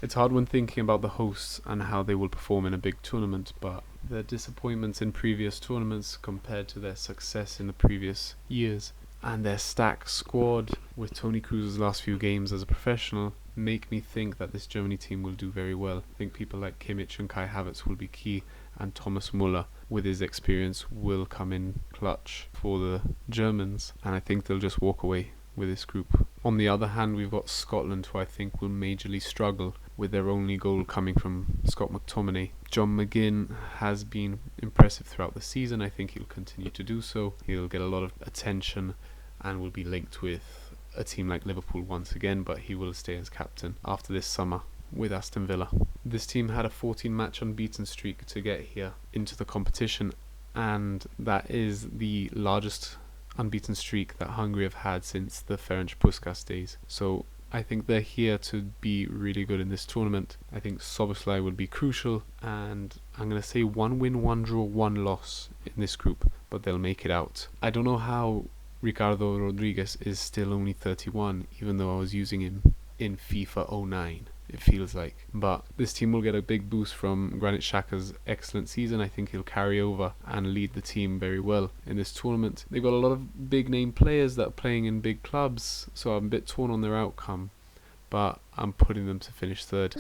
It's hard when thinking about the hosts and how they will perform in a big tournament, but their disappointments in previous tournaments compared to their success in the previous years and their stacked squad with Toni Kroos's last few games as a professional make me think that this Germany team will do very well. I think people like Kimmich and Kai Havertz will be key, and Thomas Muller with his experience will come in clutch for the Germans, and I think they'll just walk away with this group. On the other hand, we've got Scotland, who I think will majorly struggle with their only goal coming from Scott McTominay. John McGinn has been impressive throughout the season. I think he'll continue to do so. He'll get a lot of attention and will be linked with a team like Liverpool once again, but he will stay as captain after this summer with Aston Villa. This team had a 14-match unbeaten streak to get here into the competition, and that is the largest unbeaten streak that Hungary have had since the Ferenc Puskás days. So I think they're here to be really good in this tournament. I think Szoboszlai will be crucial, and I'm going to say 1 win, 1 draw, 1 loss in this group, but they'll make it out. I don't know how Ricardo Rodriguez is still only 31, even though I was using him in FIFA 09. It feels like. But this team will get a big boost from Granit Xhaka's excellent season. I think he'll carry over and lead the team very well in this tournament. They've got a lot of big name players that are playing in big clubs, so I'm a bit torn on their outcome, but I'm putting them to finish third.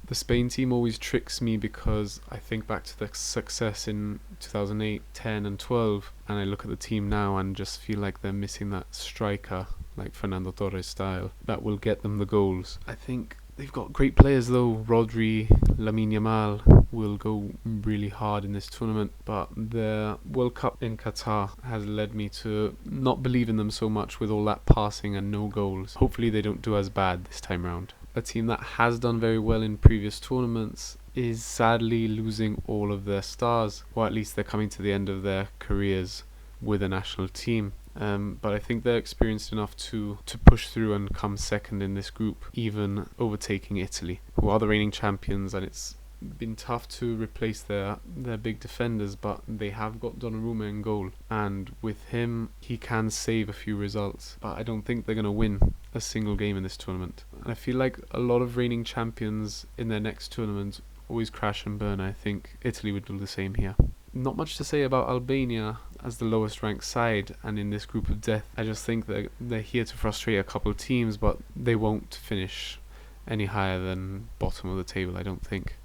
The Spain team always tricks me because I think back to the success in 2008, 10 and 12, and I look at the team now and just feel like they're missing that striker, like Fernando Torres style, that will get them the goals. I think they've got great players though. Rodri, Lamine Yamal will go really hard in this tournament, but the World Cup in Qatar has led me to not believe in them so much with all that passing and no goals. Hopefully they don't do as bad this time round. A team that has done very well in previous tournaments is sadly losing all of their stars, or at least they're coming to the end of their careers with a national team. But I think they're experienced enough to push through and come second in this group, even overtaking Italy, who are the reigning champions, and it's been tough to replace their big defenders, but they have got Donnarumma in goal, and with him he can save a few results, but I don't think they're going to win a single game in this tournament. And I feel like a lot of reigning champions in their next tournament always crash and burn. I think Italy would do the same here. Not much to say about Albania as the lowest ranked side and in this group of death. I just think that they're here to frustrate a couple of teams, but they won't finish any higher than bottom of the table, I don't think.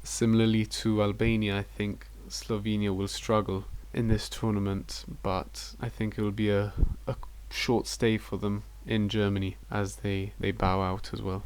Similarly to Albania, I think Slovenia will struggle in this tournament, but I think it will be a short stay for them in Germany as they bow out as well.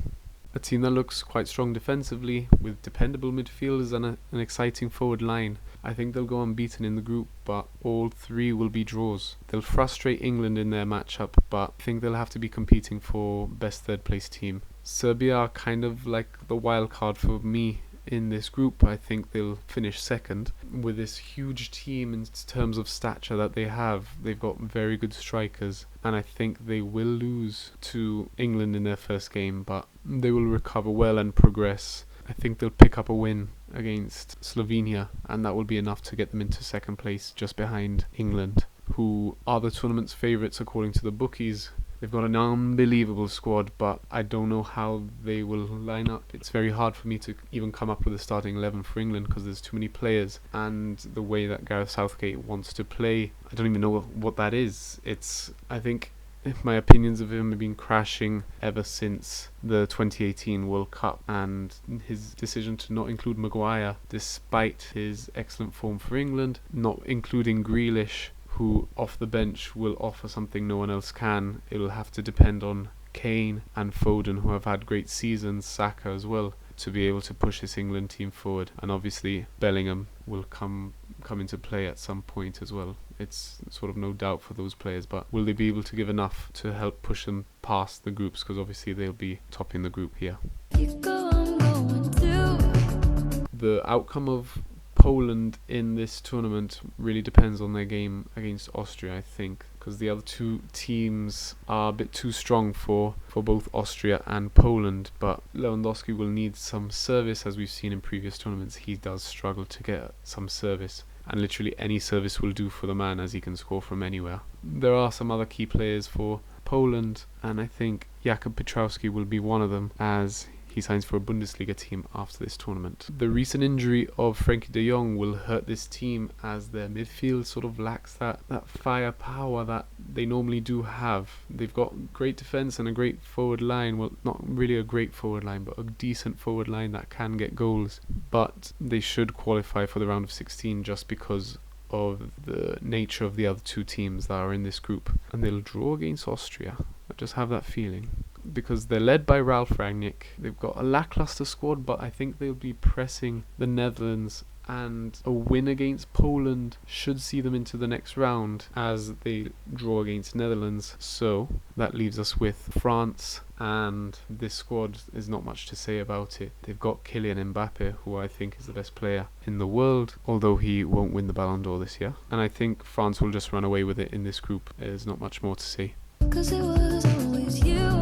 A team that looks quite strong defensively with dependable midfielders and an exciting forward line. I think they'll go unbeaten in the group, but all three will be draws. They'll frustrate England in their matchup, but I think they'll have to be competing for best third place team. Serbia are kind of like the wild card for me in this group. I think they'll finish second with this huge team in terms of stature that they have. They've got very good strikers, and I think they will lose to England in their first game, but they will recover well and progress. I think they'll pick up a win against Slovenia, and that will be enough to get them into second place just behind England, who are the tournament's favourites according to the bookies. They've got an unbelievable squad, but I don't know how they will line up. It's very hard for me to even come up with a starting 11 for England because there's too many players, and the way that Gareth Southgate wants to play, I don't even know what that is. I think my opinions of him have been crashing ever since the 2018 World Cup, and his decision to not include Maguire despite his excellent form for England, not including Grealish, who off the bench will offer something no one else can. It will have to depend on Kane and Foden, who have had great seasons, Saka as well, to be able to push this England team forward. And obviously Bellingham will come into play at some point as well. It's sort of no doubt for those players, but will they be able to give enough to help push them past the groups, because obviously they'll be topping the group here. The outcome of Poland in this tournament really depends on their game against Austria, I think, because the other two teams are a bit too strong for both Austria and Poland, but Lewandowski will need some service. As we've seen in previous tournaments, he does struggle to get some service, and literally any service will do for the man, as he can score from anywhere. There are some other key players for Poland, and I think Jakub Pietrowski will be one of them, as he signs for a Bundesliga team after this tournament. The recent injury of Frenkie de Jong will hurt this team, as their midfield sort of lacks that firepower that they normally do have. They've got great defence and a great forward line. Well, not really a great forward line, but a decent forward line that can get goals. But they should qualify for the round of 16 just because of the nature of the other two teams that are in this group. And they'll draw against Austria. I just have that feeling, because they're led by Ralf Rangnick. They've got a lackluster squad, but I think they'll be pressing the Netherlands, and a win against Poland should see them into the next round as they draw against Netherlands. So that leaves us with France, and this squad is not much to say about it. They've got Kylian Mbappe, who I think is the best player in the world, although he won't win the Ballon d'Or this year. And I think France will just run away with it in this group. There's not much more to say. 'Cause it was always you.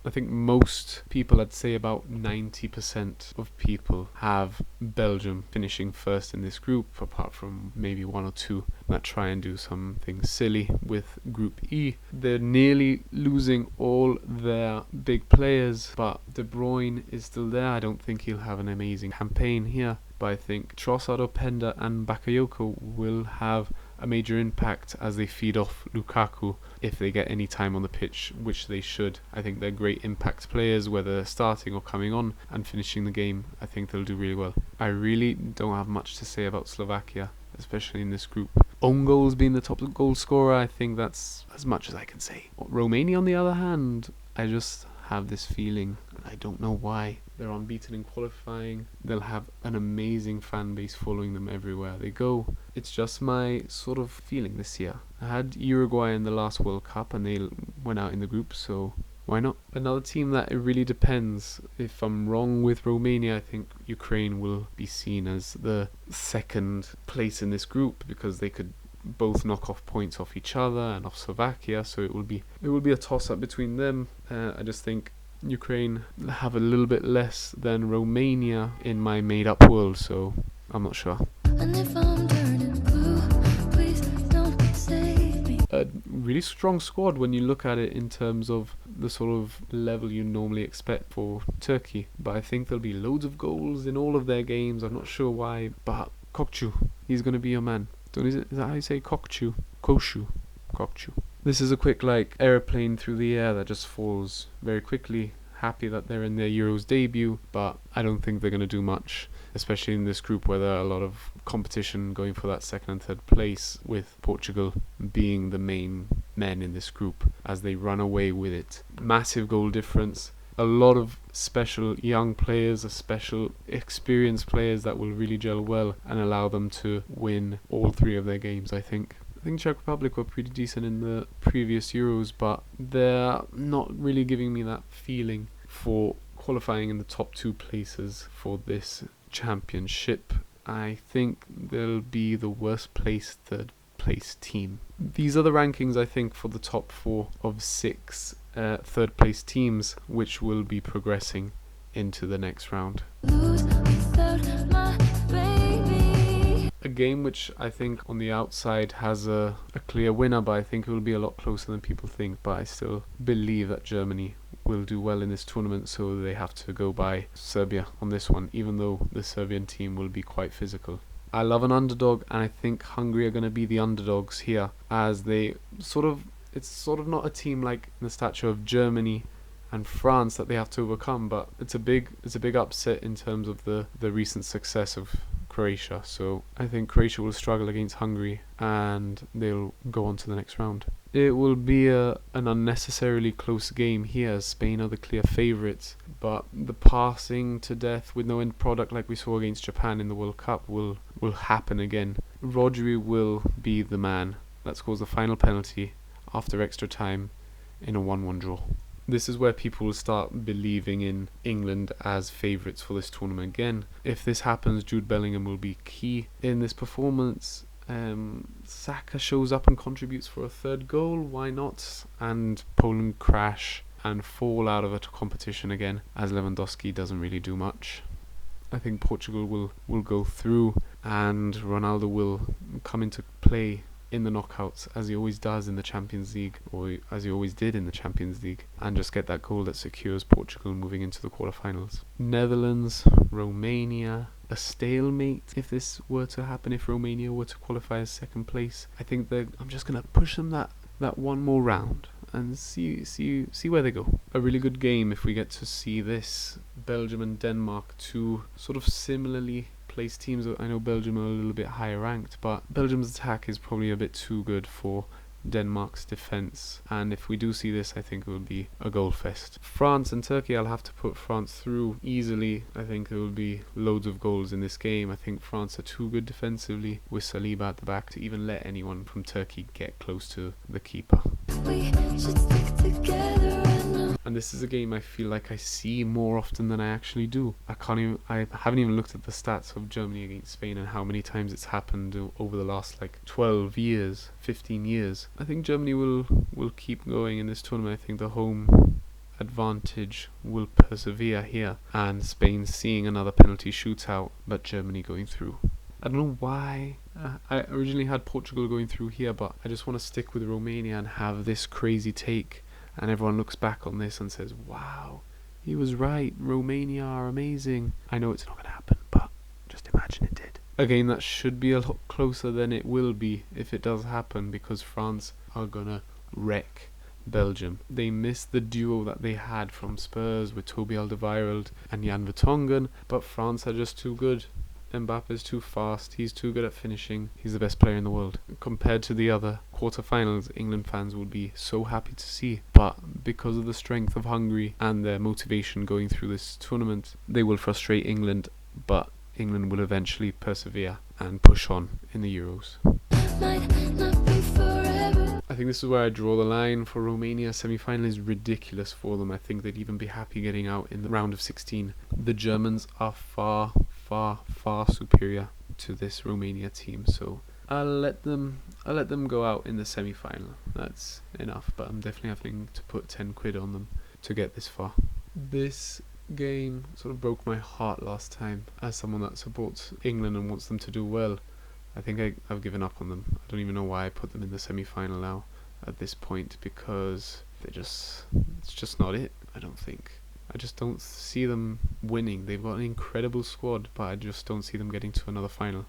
I think most people, I'd say about 90% of people, have Belgium finishing first in this group, apart from maybe one or two that try and do something silly with Group E. They're nearly losing all their big players, but De Bruyne is still there. I don't think he'll have an amazing campaign here, but I think Trossard, Openda and Bakayoko will have a major impact as they feed off Lukaku if they get any time on the pitch, which they should. I think they're great impact players, whether they're starting or coming on and finishing the game. I think they'll do really well. I really don't have much to say about Slovakia, especially in this group. Own goals being the top goal scorer, I think that's as much as I can say. Romania, on the other hand, I just have this feeling, and I don't know why. They're unbeaten in qualifying. They'll have an amazing fan base following them everywhere they go. It's just my sort of feeling this year. I had Uruguay in the last World Cup and they went out in the group, so why not? Another team that it really depends. If I'm wrong with Romania, I think Ukraine will be seen as the second place in this group, because they could both knock off points off each other and off Slovakia, so it will be a toss-up between them. I just think Ukraine have a little bit less than Romania in my made-up world, so I'm not sure. And if I'm turning blue, please don't save me. A really strong squad when you look at it in terms of the sort of level you normally expect for Turkey, but I think there'll be loads of goals in all of their games. I'm not sure why, but Kokchu, he's going to be your man. Is that how you say Kokchu? Koshu. Kokchu. This is a quick airplane through the air that just falls very quickly. Happy that they're in their Euros debut, but I don't think they're going to do much, especially in this group where there are a lot of competition going for that second and third place, with Portugal being the main men in this group as they run away with it. Massive goal difference. A lot of special young players, special experienced players that will really gel well and allow them to win all three of their games, I think. I think Czech Republic were pretty decent in the previous Euros, but they're not really giving me that feeling for qualifying in the top two places for this championship. I think they'll be the worst placed third place team. These are the rankings, I think, for the top 4 of 6 third place teams, which will be progressing into the next round. A game which I think on the outside has a clear winner, but I think it will be a lot closer than people think. But I still believe that Germany will do well in this tournament, so they have to go by Serbia on this one, even though the Serbian team will be quite physical. I love an underdog, and I think Hungary are going to be the underdogs here, as they it's sort of not a team like in the stature of Germany and France that they have to overcome, but it's a big upset in terms of the recent success of Croatia. So I think Croatia will struggle against Hungary and they'll go on to the next round. It will be an unnecessarily close game here, as Spain are the clear favourites, but the passing to death with no end product like we saw against Japan in the World Cup will happen again. Rodri will be the man that scores the final penalty after extra time in a 1-1 draw. This is where people will start believing in England as favourites for this tournament again. If this happens, Jude Bellingham will be key in this performance. Saka shows up and contributes for a third goal, why not? And Poland crash and fall out of a competition again, as Lewandowski doesn't really do much. I think Portugal will go through, and Ronaldo will come into play in the knockouts as he always does in the Champions League, or as he always did in the Champions League, and just get that goal that secures Portugal moving into the quarterfinals. Netherlands, Romania, a stalemate if this were to happen, if Romania were to qualify as second place. I think that I'm just going to push them that one more round and see where they go. A really good game if we get to see this. Belgium and Denmark, two sort of similarly placed teams. I know Belgium are a little bit higher ranked, but Belgium's attack is probably a bit too good for Denmark's defence, and if we do see this, I think it will be a goal fest. France and Turkey, I'll have to put France through easily. I think there will be loads of goals in this game. I think France are too good defensively with Saliba at the back to even let anyone from Turkey get close to the keeper. We should stick together. And this is a game I feel like I see more often than I actually do. I haven't even looked at the stats of Germany against Spain and how many times it's happened over the last 12 years, 15 years. I think Germany will keep going in this tournament. I think the home advantage will persevere here, and Spain seeing another penalty shootout, but Germany going through. I don't know why. I originally had Portugal going through here, but I just want to stick with Romania and have this crazy take. And everyone looks back on this and says, wow, he was right, Romania are amazing. I know it's not going to happen, but just imagine it did. Again, that should be a lot closer than it will be if it does happen, because France are going to wreck Belgium. They missed the duo that they had from Spurs with Toby Alderweireld and Jan Vertonghen, but France are just too good. Mbappe's too fast, he's too good at finishing, he's the best player in the world. Compared to the other quarterfinals, England fans would be so happy to see, but because of the strength of Hungary and their motivation going through this tournament, they will frustrate England, but England will eventually persevere and push on in the Euros. I think this is where I draw the line for Romania. Semi-final is ridiculous for them. I think they'd even be happy getting out in the round of 16. The Germans are far superior to this Romania team, so I'll let them go out in the semi-final. That's enough, but I'm definitely having to put 10 quid on them to get this far. This game sort of broke my heart last time. As someone that supports England and wants them to do well, I think I've given up on them. I don't even know why I put them in the semi-final now at this point, because it's just not it. I just don't see them winning. They've got an incredible squad, but I just don't see them getting to another final.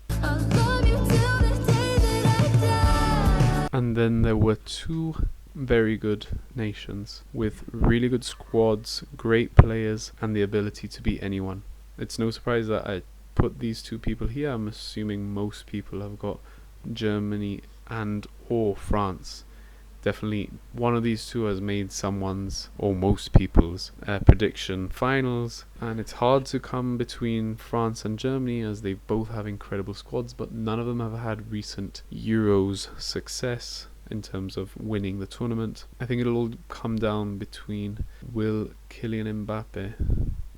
And then there were two very good nations with really good squads, great players, and the ability to beat anyone. It's no surprise that I put these two people here. I'm assuming most people have got Germany and or France. Definitely one of these two has made someone's, or most people's, prediction finals, and it's hard to come between France and Germany as they both have incredible squads, but none of them have had recent Euros success in terms of winning the tournament. I think it'll all come down between, will Kylian Mbappe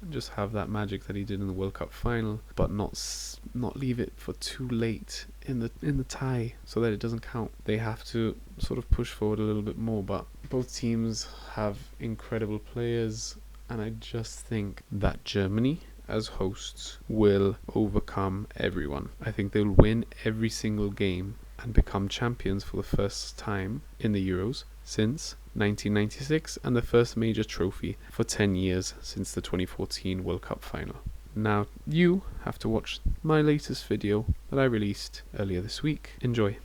just have that magic that he did in the World Cup final, but not leave it for too late in the tie so that it doesn't count. They have to sort of push forward a little bit more, but both teams have incredible players, and I just think that Germany as hosts will overcome everyone. I think they'll win every single game and become champions for the first time in the Euros since 1996, and the first major trophy for 10 years since the 2014 World Cup final. Now you have to watch my latest video that I released earlier this week. Enjoy.